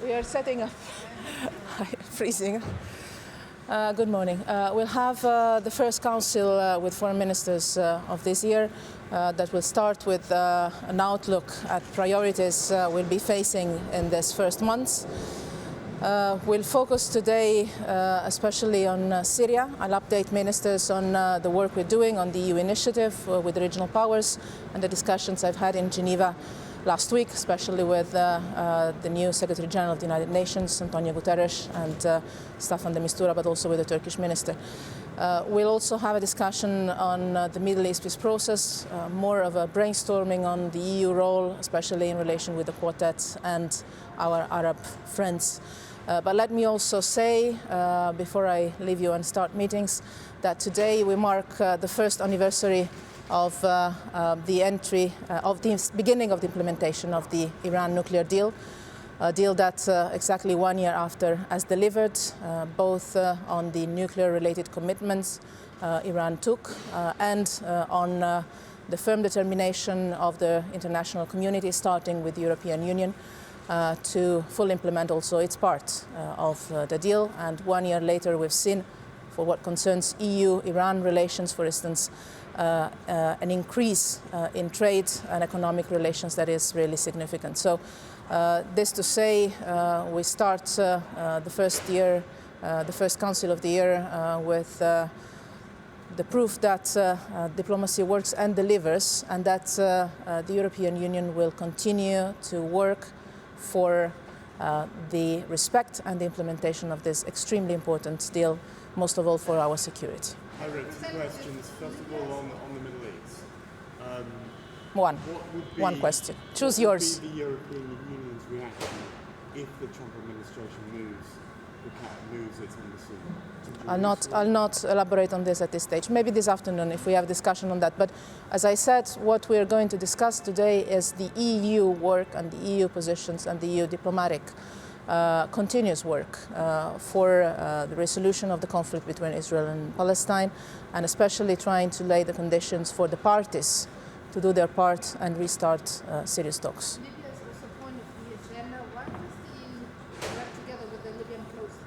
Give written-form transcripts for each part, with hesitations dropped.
We are setting up. Freezing. Good morning. We'll have the first council with foreign ministers of this year that will start with an outlook at priorities we'll be facing in this first month. We'll focus today especially on Syria. I'll update ministers on the work we're doing on the EU initiative with the regional powers and the discussions I've had in Geneva last week, especially with the new Secretary General of the United Nations, Antonio Guterres, and Staffan de Mistura, but also with the Turkish minister. We'll also have a discussion on the Middle East peace process, more of a brainstorming on the EU role, especially in relation with the Quartet and our Arab friends. But let me also say, before I leave you and start meetings, that today we mark the first anniversary of the entry of the beginning of the implementation of the Iran nuclear deal, a deal that exactly 1 year after has delivered, both on the nuclear-related commitments Iran took and on the firm determination of the international community, starting with the European Union, to fully implement also its part of the deal. And 1 year later, we've seen, for what concerns EU-Iran relations, for instance, an increase in trade and economic relations that is really significant. So this to say, we start the first year, the first council of the year with the proof that diplomacy works and delivers, and that the European Union will continue to work for the respect and the implementation of this extremely important deal, most of all for our security. I read two questions. First of all, on the Middle East. One question. Choose yours. What would be the European Union's reaction if the Trump administration moves its embassy? I'll not elaborate on this at this stage. Maybe this afternoon if we have a discussion on that. But as I said, what we are going to discuss today is the EU work and the EU positions and the EU diplomatic continuous work for the resolution of the conflict between Israel and Palestine, and especially trying to lay the conditions for the parties to do their part and restart serious talks. Libya is also point of the agenda. Why does the EU work together with the Libyan Coast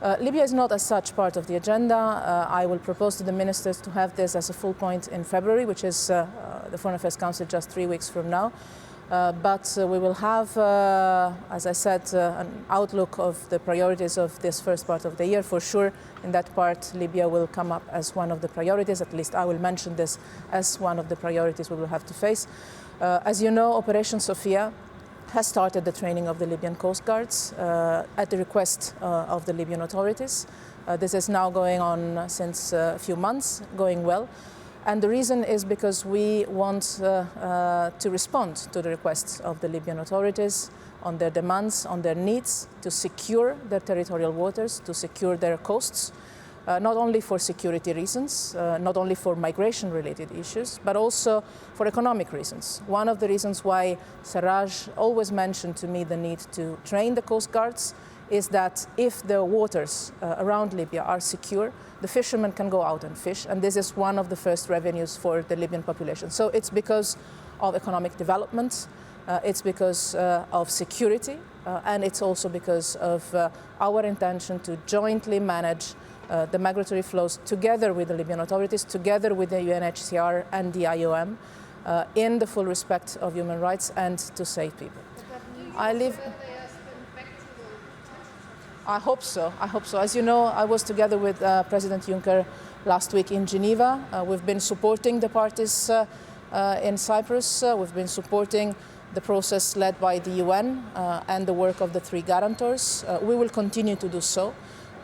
Guard? Libya is not as such part of the agenda. I will propose to the ministers to have this as a full point in February, which is the Foreign Affairs Council just 3 weeks from now. But we will have, as I said, an outlook of the priorities of this first part of the year. For sure, in that part, Libya will come up as one of the priorities. At least I will mention this as one of the priorities we will have to face. As you know, Operation Sophia has started the training of the Libyan Coast Guards at the request of the Libyan authorities. This is now going on since a few months, going well. And the reason is because we want to respond to the requests of the Libyan authorities on their demands, on their needs to secure their territorial waters, to secure their coasts, not only for security reasons, not only for migration-related issues, but also for economic reasons. One of the reasons why Sarraj always mentioned to me the need to train the coast guards is that if the waters around Libya are secure, the fishermen can go out and fish, and this is one of the first revenues for the Libyan population. So it's because of economic development, it's because of security, and it's also because of our intention to jointly manage the migratory flows together with the Libyan authorities, together with the UNHCR and the IOM, in the full respect of human rights and to save people. I hope so. I hope so. As you know, I was together with President Juncker last week in Geneva. We've been supporting the parties in Cyprus. We've been supporting the process led by the UN and the work of the three guarantors. We will continue to do so.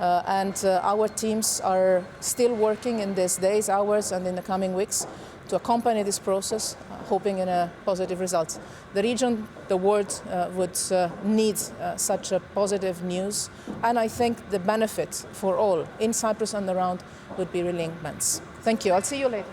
And our teams are still working in these days, hours, and in the coming weeks to accompany this process, hoping in a positive result. The region, the world would need such a positive news, and I think the benefit for all in Cyprus and around would be really immense. Thank you. I'll see you later.